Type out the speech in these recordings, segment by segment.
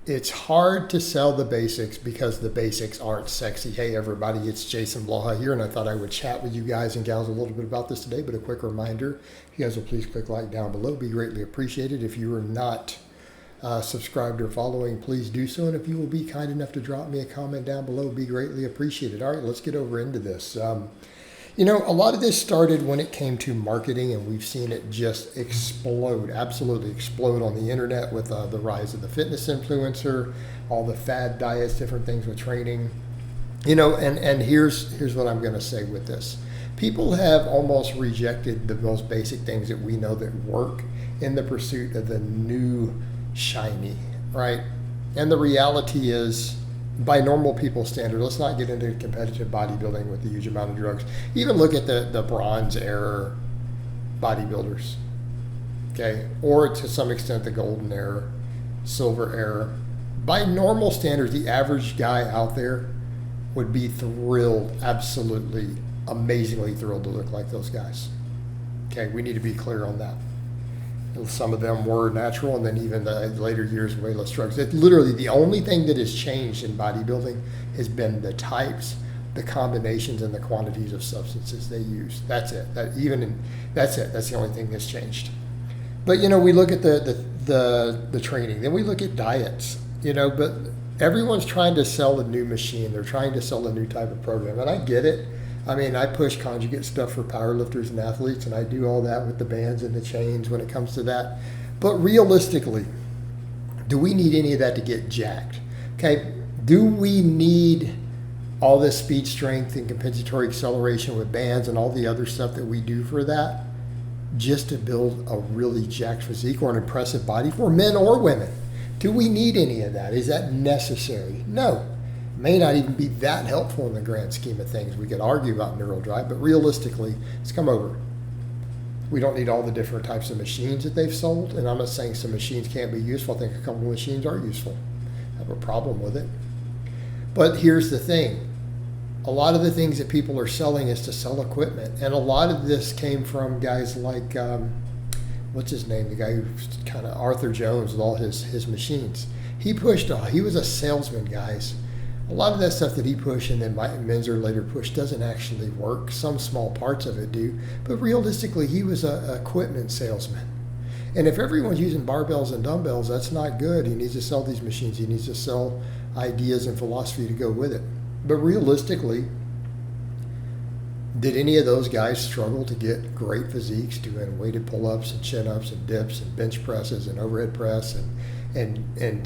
it's hard to sell the basics because the basics aren't sexy. Hey everybody, it's Jason Blaha here, and I thought I would chat with you guys and gals a little bit about this today, but a quick reminder, if you guys will please click like down below, be greatly appreciated. If you are not subscribed or following, please do so, and if you will be kind enough to drop me a comment down below, be greatly appreciated. All right, let's get over into this. You know, a lot of this started when it came to marketing, and we've seen it just explode, absolutely explode on the internet with the rise of the fitness influencer, all the fad diets, different things with training. You know, and here's what I'm going to say with this. People have almost rejected the most basic things that we know that work in the pursuit of the new shiny, right? And the reality is, by normal people's standard, let's not get into competitive bodybuilding with the huge amount of drugs. Even look at the bronze era bodybuilders, okay? Or to some extent the golden era, silver era. By normal standards, the average guy out there would be thrilled, absolutely, amazingly thrilled to look like those guys. Okay, we need to be clear on that. Some of them were natural, and then even the later years, way less drugs. It's literally the only thing that has changed in bodybuilding has been the types, the combinations, and the quantities of substances they use. That's it. That's it. That's the only thing that's changed. But you know, we look at the training, then we look at diets. You know, but everyone's trying to sell a new machine. They're trying to sell a new type of program, and I get it. I mean, I push conjugate stuff for powerlifters and athletes, and I do all that with the bands and the chains when it comes to that. But realistically, do we need any of that to get jacked? Okay, do we need all this speed strength and compensatory acceleration with bands and all the other stuff that we do for that just to build a really jacked physique or an impressive body for men or women? Do we need any of that? Is that necessary? No. May not even be that helpful in the grand scheme of things. We could argue about neural drive, but realistically, it's come over. We don't need all the different types of machines that they've sold, and I'm not saying some machines can't be useful. I think a couple of machines are useful. I have a problem with it. But here's the thing. A lot of the things that people are selling is to sell equipment, and a lot of this came from guys like, what's his name, the guy who kind of Arthur Jones with all his machines. He was a salesman, guys. A lot of that stuff that he pushed and then Menzer later pushed doesn't actually work. Some small parts of it do. But realistically, he was an equipment salesman. And if everyone's using barbells and dumbbells, that's not good. He needs to sell these machines. He needs to sell ideas and philosophy to go with it. But realistically, did any of those guys struggle to get great physiques doing weighted pull-ups and chin-ups and dips and bench presses and overhead press and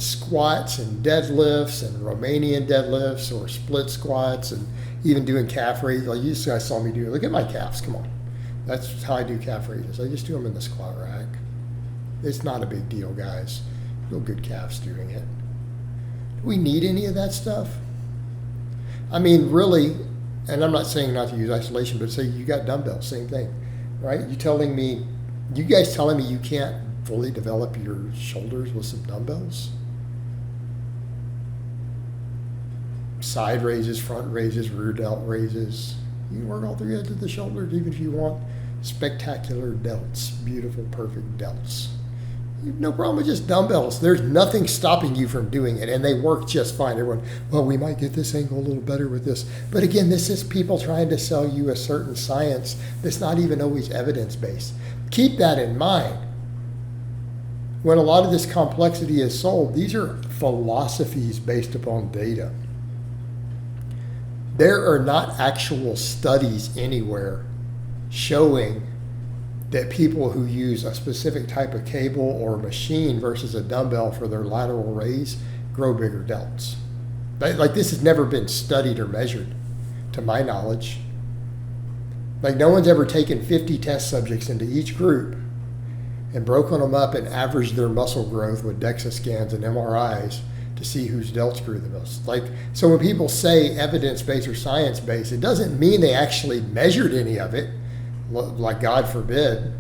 squats and deadlifts and Romanian deadlifts or split squats and even doing calf raises? Like you guys saw me do. Look at my calves. Come on. That's how I do calf raises. I just do them in the squat rack. It's not a big deal, guys. Real good calves doing it. Do we need any of that stuff? I mean, really, and I'm not saying not to use isolation, but say you got dumbbells, same thing, right? You guys telling me you can't fully develop your shoulders with some dumbbells? Side raises, front raises, rear delt raises. You can work all three ends of the shoulders even if you want spectacular delts, beautiful, perfect delts. You have no problem with just dumbbells. There's nothing stopping you from doing it, and they work just fine. Everyone, well, we might get this angle a little better with this. But again, this is people trying to sell you a certain science that's not even always evidence-based. Keep that in mind. When a lot of this complexity is sold, these are philosophies based upon data. There are not actual studies anywhere showing that people who use a specific type of cable or machine versus a dumbbell for their lateral raise grow bigger delts. Like, this has never been studied or measured, to my knowledge. Like, no one's ever taken 50 test subjects into each group and broken them up and averaged their muscle growth with DEXA scans and MRIs to see whose delts grew the most. Like, so when people say evidence-based or science-based, it doesn't mean they actually measured any of it, like God forbid.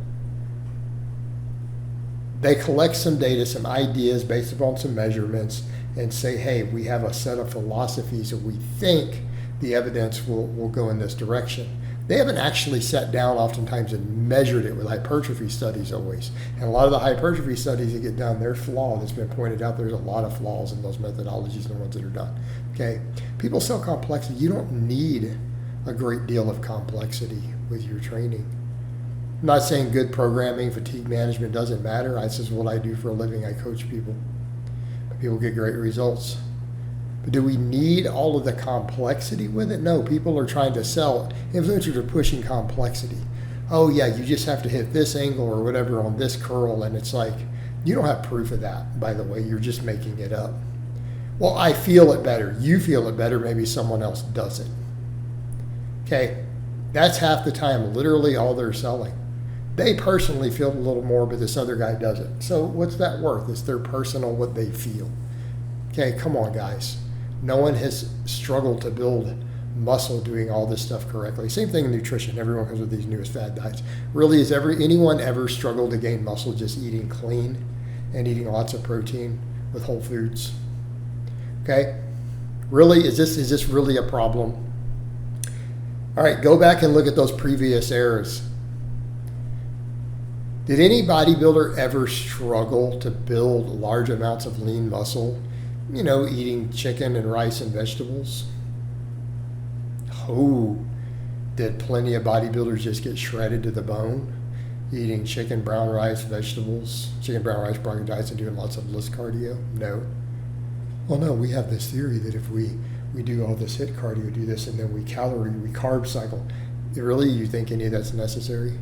They collect some data, some ideas based upon some measurements and say, hey, we have a set of philosophies that we think the evidence will go in this direction. They haven't actually sat down oftentimes and measured it with hypertrophy studies always. And a lot of the hypertrophy studies that get done, they're flawed. It's been pointed out there's a lot of flaws in those methodologies and the ones that are done. Okay? People sell complexity. You don't need a great deal of complexity with your training. I'm not saying good programming, fatigue management doesn't matter. This is what I do for a living. I coach people. People get great results. But do we need all of the complexity with it? No, people are trying to sell. Influencers are pushing complexity. Oh yeah, you just have to hit this angle or whatever on this curl, and it's like, you don't have proof of that, by the way. You're just making it up. Well, I feel it better. You feel it better. Maybe someone else doesn't. Okay, that's half the time literally all they're selling. They personally feel a little more, but this other guy doesn't. So what's that worth? It's their personal, what they feel. Okay, come on, guys. No one has struggled to build muscle doing all this stuff correctly. Same thing in nutrition. Everyone comes with these newest fad diets. Really, has anyone ever struggled to gain muscle just eating clean and eating lots of protein with whole foods? Okay? Really, is this really a problem? All right, go back and look at those previous eras. Did any bodybuilder ever struggle to build large amounts of lean muscle, eating chicken and rice and vegetables? Oh, did plenty of bodybuilders just get shredded to the bone, eating chicken, brown rice, vegetables, chicken, brown rice, bronchitis, and doing lots of list cardio? No. Well, no, we have this theory that if we do all this HIIT cardio, do this, and then we carb cycle. Really, you think any of that's necessary?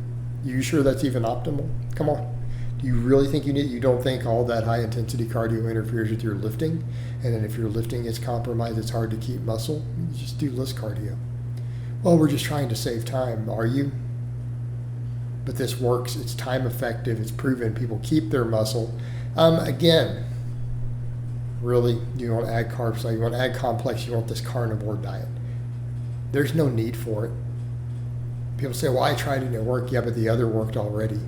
You sure that's even optimal? Come on. Do you really think you don't think all that high intensity cardio interferes with your lifting? And then if your lifting is compromised, it's hard to keep muscle? You just do less cardio. Well, we're just trying to save time. Are you? But this works. It's time effective. It's proven. People keep their muscle. Again, really, you want to add carbs, you want to add complex, you want this carnivore diet. There's no need for it. People say, well, I tried it and it worked. Yeah, but the other worked already.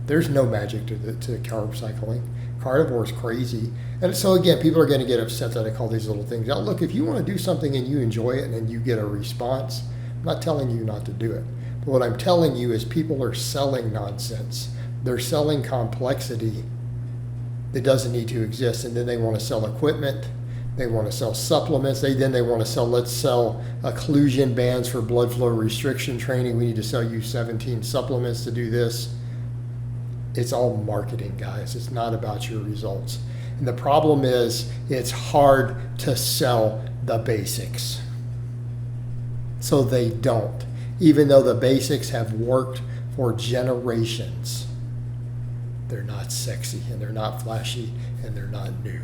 There's no magic to carb cycling. Carnivore is crazy. And so again, people are going to get upset that I call these little things out. Look, if you want to do something and you enjoy it and you get a response, I'm not telling you not to do it. But what I'm telling you is people are selling nonsense. They're selling complexity that doesn't need to exist. And then they want to sell equipment. They want to sell supplements. Then they want to sell, let's sell occlusion bands for blood flow restriction training. We need to sell you 17 supplements to do this. It's all marketing, guys. It's not about your results. And the problem is it's hard to sell the basics. So they don't, even though the basics have worked for generations. They're not sexy and they're not flashy and they're not new.